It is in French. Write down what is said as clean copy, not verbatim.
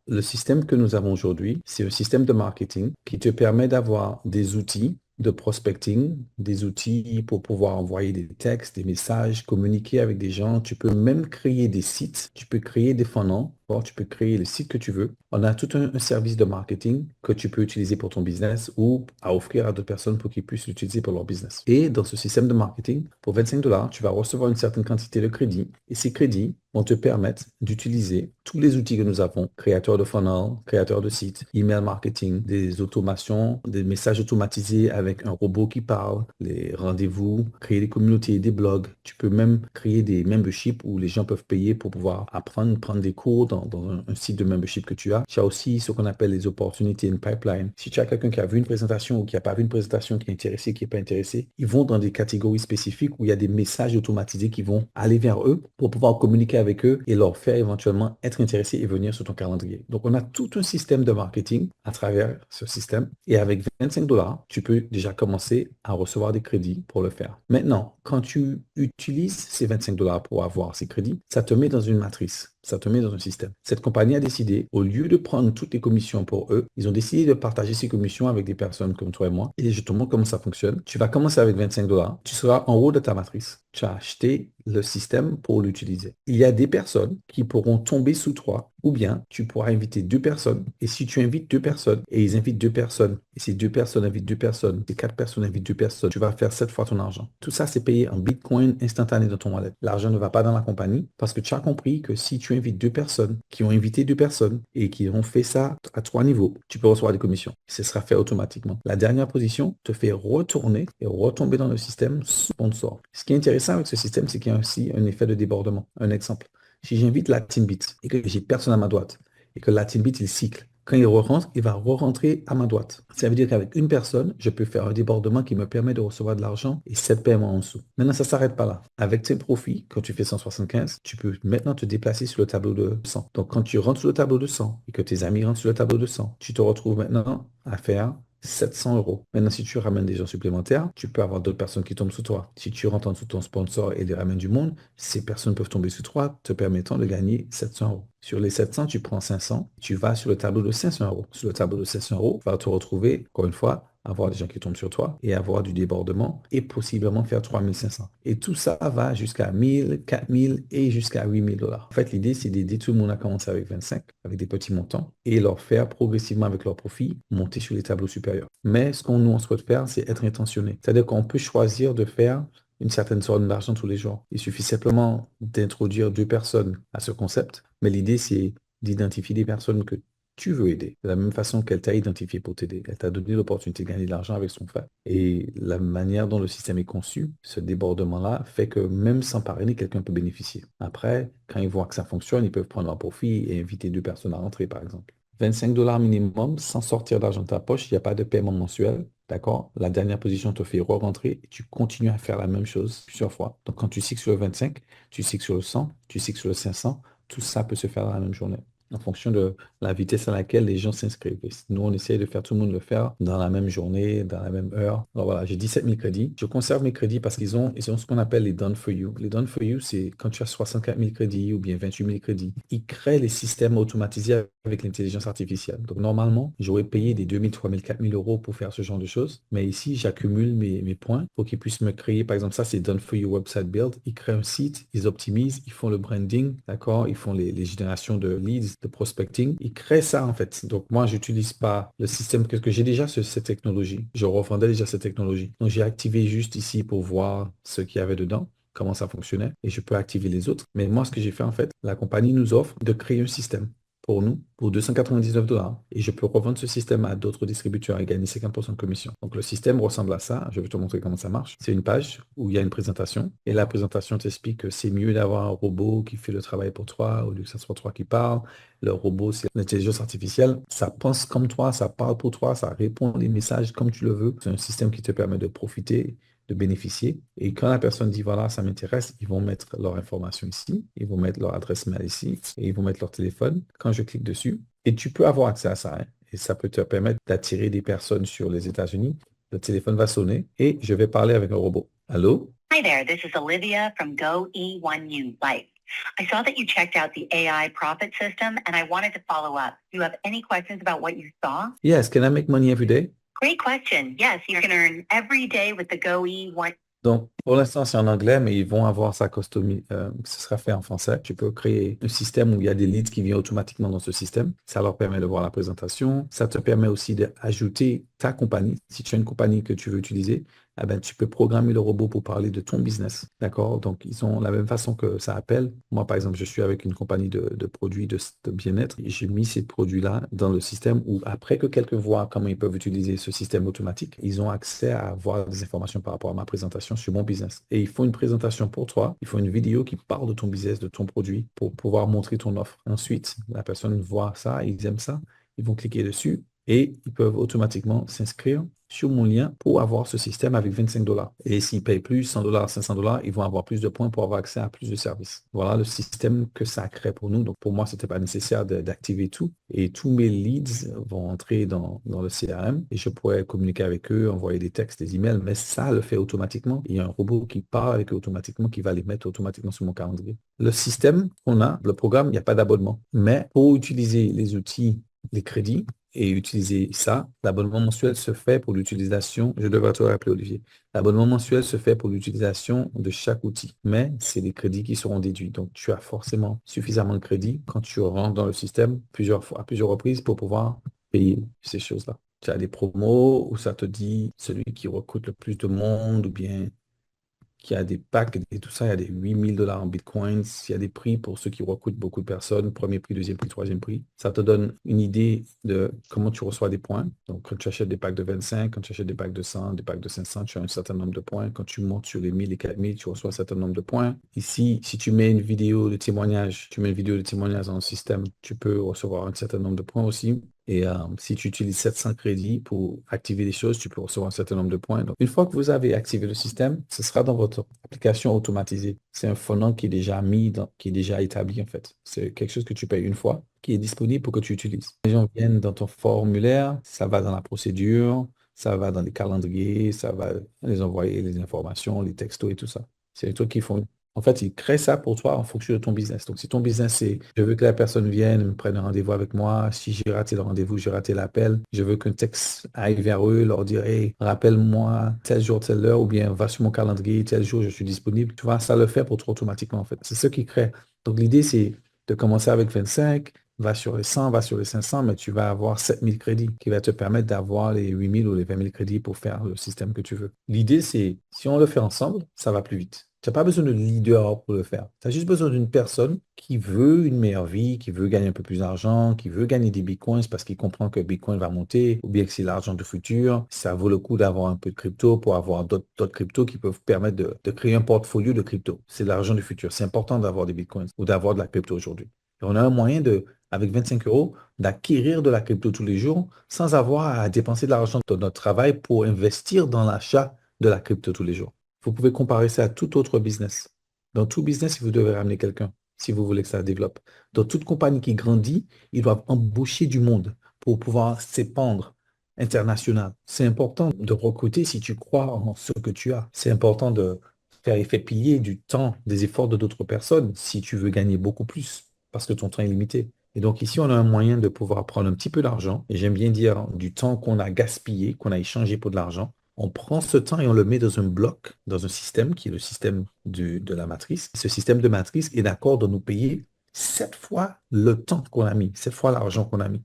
Le système que nous avons aujourd'hui, c'est un système de marketing qui te permet d'avoir des outils de prospecting, des outils pour pouvoir envoyer des textes, des messages, communiquer avec des gens. Tu peux même créer des sites, tu peux créer des funnels, tu peux créer le site que tu veux. On a tout un service de marketing que tu peux utiliser pour ton business ou à offrir à d'autres personnes pour qu'ils puissent l'utiliser pour leur business. Et dans ce système de marketing, pour 25 $, tu vas recevoir une certaine quantité de crédits et ces crédits vont te permettre d'utiliser tous les outils que nous avons, créateur de funnel, créateur de sites, email marketing, des automations, des messages automatisés avec un robot qui parle, les rendez-vous, créer des communautés, des blogs. Tu peux même créer des memberships où les gens peuvent payer pour pouvoir apprendre, prendre des cours dans un site de membership que tu as. Tu as aussi ce qu'on appelle les opportunités in pipeline. Si tu as quelqu'un qui a vu une présentation ou qui n'a pas vu une présentation, qui est intéressé, qui n'est pas intéressé, ils vont dans des catégories spécifiques où il y a des messages automatisés qui vont aller vers eux pour pouvoir communiquer avec eux et leur faire éventuellement être intéressés et venir sur ton calendrier. Donc, on a tout un système de marketing à travers ce système. Et avec 25 $, tu peux déjà commencer à recevoir des crédits pour le faire. Maintenant, quand tu utilises ces 25 $ pour avoir ces crédits, ça te met dans une matrice. Ça te met dans un système. Cette compagnie a décidé, au lieu de prendre toutes les commissions pour eux, ils ont décidé de partager ces commissions avec des personnes comme toi et moi. Et je te montre comment ça fonctionne. Tu vas commencer avec 25 $. Tu seras en haut de ta matrice. Tu as acheté le système pour l'utiliser. Il y a des personnes qui pourront tomber sous toi ou bien tu pourras inviter deux personnes. Et si tu invites deux personnes et ils invitent deux personnes et ces deux personnes invitent deux personnes, ces quatre personnes invitent deux personnes, tu vas faire 7 fois ton argent. Tout ça, c'est payé en Bitcoin instantané dans ton wallet. L'argent ne va pas dans la compagnie parce que tu as compris que si tu invites deux personnes qui ont invité deux personnes et qui ont fait ça à 3 niveaux, tu peux recevoir des commissions. Ce sera fait automatiquement. La dernière position te fait retourner et retomber dans le système sponsor. Ce qui est intéressant avec ce système, c'est qu'il y a aussi un effet de débordement. Un exemple. Si j'invite la Teambit et que j'ai personne à ma droite et que la Teambit, il cycle, quand il re-rentre, il va re-rentrer à ma droite. Ça veut dire qu'avec une personne, je peux faire un débordement qui me permet de recevoir de l'argent et 7 paiements en dessous. Maintenant, ça ne s'arrête pas là. Avec tes profits, quand tu fais 175, tu peux maintenant te déplacer sur le tableau de 100. Donc, quand tu rentres sur le tableau de 100 et que tes amis rentrent sur le tableau de 100, tu te retrouves maintenant à faire 700 €. Maintenant, si tu ramènes des gens supplémentaires, tu peux avoir d'autres personnes qui tombent sous toi. Si tu rentres en dessous de ton sponsor et les ramènes du monde, ces personnes peuvent tomber sous toi, te permettant de gagner 700 €. Sur les 700, tu prends 500, tu vas sur le tableau de 500 €. Sur le tableau de 500 €, tu vas te retrouver, encore une fois, avoir des gens qui tombent sur toi et avoir du débordement et possiblement faire 3 500. Et tout ça va jusqu'à 1000, 4000 et jusqu'à 8000 $. En fait, l'idée, c'est d'aider tout le monde à commencer avec 25, avec des petits montants et leur faire progressivement avec leurs profits monter sur les tableaux supérieurs. Mais ce qu'on nous on souhaite faire, c'est être intentionné. C'est-à-dire qu'on peut choisir de faire une certaine somme d'argent tous les jours. Il suffit simplement d'introduire deux personnes à ce concept, mais l'idée, c'est d'identifier des personnes que tu veux aider, de la même façon qu'elle t'a identifié pour t'aider. Elle t'a donné l'opportunité de gagner de l'argent avec son fait. Et la manière dont le système est conçu, ce débordement-là, fait que même sans parrainer, quelqu'un peut bénéficier. Après, quand ils voient que ça fonctionne, ils peuvent prendre un profit et inviter deux personnes à rentrer, par exemple. 25 $ minimum, sans sortir d'argent de ta poche, il n'y a pas de paiement mensuel. D'accord? La dernière position te fait re-rentrer et tu continues à faire la même chose plusieurs fois. Donc, quand tu cycles sur le 25, tu cycles sur le 100, tu cycles sur le 500, tout ça peut se faire dans la même journée en fonction de la vitesse à laquelle les gens s'inscrivent. Et nous, on essaie de faire tout le monde le faire dans la même journée, dans la même heure. Alors voilà, j'ai 17 000 crédits. Je conserve mes crédits parce qu'ils ont ce qu'on appelle les done for you. Les done for you, c'est quand tu as 64 000 crédits ou bien 28 000 crédits, ils créent les systèmes automatisés avec l'intelligence artificielle. Donc normalement, j'aurais payé des 2 000, 3 000, 4 000 € pour faire ce genre de choses. Mais ici, j'accumule mes points pour qu'ils puissent me créer, par exemple, ça, c'est done for you website build. Ils créent un site, ils optimisent, ils font le branding, d'accord? Ils font les générations de leads, de prospecting. Ils créent ça, en fait. Donc moi, j'utilise pas le système que j'ai déjà cette technologie. Je revendais déjà cette technologie. Donc j'ai activé juste ici pour voir ce qu'il y avait dedans, comment ça fonctionnait, et je peux activer les autres. Mais moi, ce que j'ai fait, en fait, la compagnie nous offre de créer un système pour nous, pour 299 $. Et je peux revendre ce système à d'autres distributeurs et gagner 50% de commission. Donc, le système ressemble à ça. Je vais te montrer comment ça marche. C'est une page où il y a une présentation. Et la présentation t'explique que c'est mieux d'avoir un robot qui fait le travail pour toi au lieu que ce soit toi qui parle. Le robot, c'est l'intelligence artificielle. Ça pense comme toi, ça parle pour toi, ça répond les messages comme tu le veux. C'est un système qui te permet de profiter, de bénéficier. Et quand la personne dit, voilà, ça m'intéresse, ils vont mettre leur information ici, ils vont mettre leur adresse mail ici, et ils vont mettre leur téléphone. Quand je clique dessus, et tu peux avoir accès à ça, hein, et ça peut te permettre d'attirer des personnes sur les États-Unis. Le téléphone va sonner et je vais parler avec un robot. Allô? Hi there, this is Olivia from Go E1U Life. I saw that you checked out the AI profit system and I wanted to follow up. Do you have any questions about what you saw? Yes, can I make money every day? Great question. Yes, you can earn every day with the GoE1. Donc, pour l'instant, c'est en anglais, mais ils vont avoir ça customisé, ce sera fait en français. Tu peux créer un système où il y a des leads qui viennent automatiquement dans ce système. Ça leur permet de voir la présentation. Ça te permet aussi d'ajouter ta compagnie. Si tu as une compagnie que tu veux utiliser, eh ben, tu peux programmer le robot pour parler de ton business. D'accord? Donc, ils ont la même façon que ça appelle. Moi, par exemple, je suis avec une compagnie de produits de bien-être et j'ai mis ces produits-là dans le système où, après que quelqu'un voit comment ils peuvent utiliser ce système automatique, ils ont accès à avoir des informations par rapport à ma présentation sur mon business. Et ils font une présentation pour toi. Ils font une vidéo qui parle de ton business, de ton produit pour pouvoir montrer ton offre. Ensuite, la personne voit ça, ils aiment ça, ils vont cliquer dessus et ils peuvent automatiquement s'inscrire sur mon lien pour avoir ce système avec 25 $. Et s'ils payent plus, 100 $, 500 $, ils vont avoir plus de points pour avoir accès à plus de services. Voilà le système que ça crée pour nous. Donc, pour moi, ce n'était pas nécessaire d'activer tout. Et tous mes leads vont entrer dans le CRM et je pourrais communiquer avec eux, envoyer des textes, des emails, mais ça le fait automatiquement. Il y a un robot qui parle avec eux automatiquement, qui va les mettre automatiquement sur mon calendrier. Le système qu'on a, le programme, il n'y a pas d'abonnement. Mais pour utiliser les outils, les crédits, et utiliser ça, l'abonnement mensuel se fait pour l'utilisation, je devrais te rappeler Olivier, l'abonnement mensuel se fait pour l'utilisation de chaque outil, mais c'est les crédits qui seront déduits. Donc, tu as forcément suffisamment de crédits quand tu rentres dans le système plusieurs fois, à plusieurs reprises pour pouvoir payer ces choses-là. Tu as des promos où ça te dit celui qui recrute le plus de monde ou bien qui a des packs et tout ça, il y a des 8 000 $ en bitcoins, il y a des prix pour ceux qui recrutent beaucoup de personnes, premier prix, deuxième prix, troisième prix. Ça te donne une idée de comment tu reçois des points. Donc, quand tu achètes des packs de 25, quand tu achètes des packs de 100, des packs de 500, tu as un certain nombre de points. Quand tu montes sur les 1000 et 4000, tu reçois un certain nombre de points. Ici, si tu mets une vidéo de témoignage, dans le système, tu peux recevoir un certain nombre de points aussi. Et si tu utilises 700 crédits pour activer des choses, tu peux recevoir un certain nombre de points. Donc, une fois que vous avez activé le système, ce sera dans votre application automatisée. C'est un phonant qui est déjà qui est déjà établi en fait. C'est quelque chose que tu payes une fois, qui est disponible pour que tu utilises. Les gens viennent dans ton formulaire, ça va dans la procédure, ça va dans les calendriers, ça va les envoyer les informations, les textos et tout ça. C'est les trucs qui font. En fait, ils créent ça pour toi en fonction de ton business. Donc, si ton business, c'est je veux que la personne vienne, me prenne un rendez-vous avec moi. Si j'ai raté le rendez-vous, j'ai raté l'appel. Je veux qu'un texte aille vers eux, leur dire, hey, rappelle-moi tel jour, telle heure, ou bien va sur mon calendrier, tel jour, je suis disponible. Tu vois, ça le fait pour toi automatiquement, en fait. C'est ce qui crée. Donc, l'idée, c'est de commencer avec 25, va sur les 100, va sur les 500, mais tu vas avoir 7000 crédits qui va te permettre d'avoir les 8000 ou les 20 000 crédits pour faire le système que tu veux. L'idée, c'est, si on le fait ensemble, ça va plus vite. Tu n'as pas besoin de leader pour le faire. Tu as juste besoin d'une personne qui veut une meilleure vie, qui veut gagner un peu plus d'argent, qui veut gagner des bitcoins parce qu'il comprend que Bitcoin va monter ou bien que c'est l'argent du futur. Ça vaut le coup d'avoir un peu de crypto pour avoir d'autres cryptos qui peuvent permettre de créer un portfolio de crypto. C'est l'argent du futur. C'est important d'avoir des bitcoins ou d'avoir de la crypto aujourd'hui. Et on a un moyen avec 25 €, d'acquérir de la crypto tous les jours sans avoir à dépenser de l'argent de notre travail pour investir dans l'achat de la crypto tous les jours. Vous pouvez comparer ça à tout autre business. Dans tout business, vous devez ramener quelqu'un si vous voulez que ça se développe. Dans toute compagnie qui grandit, ils doivent embaucher du monde pour pouvoir s'épandre international. C'est important de recruter si tu crois en ce que tu as. C'est important de faire effet pilier du temps, des efforts de d'autres personnes si tu veux gagner beaucoup plus parce que ton temps est limité. Et donc ici, on a un moyen de pouvoir prendre un petit peu d'argent, et j'aime bien dire du temps qu'on a gaspillé, qu'on a échangé pour de l'argent. On prend ce temps et on le met dans un bloc, dans un système qui est le système de la matrice. Ce système de matrice est d'accord de nous payer 7 fois le temps qu'on a mis, 7 fois l'argent qu'on a mis.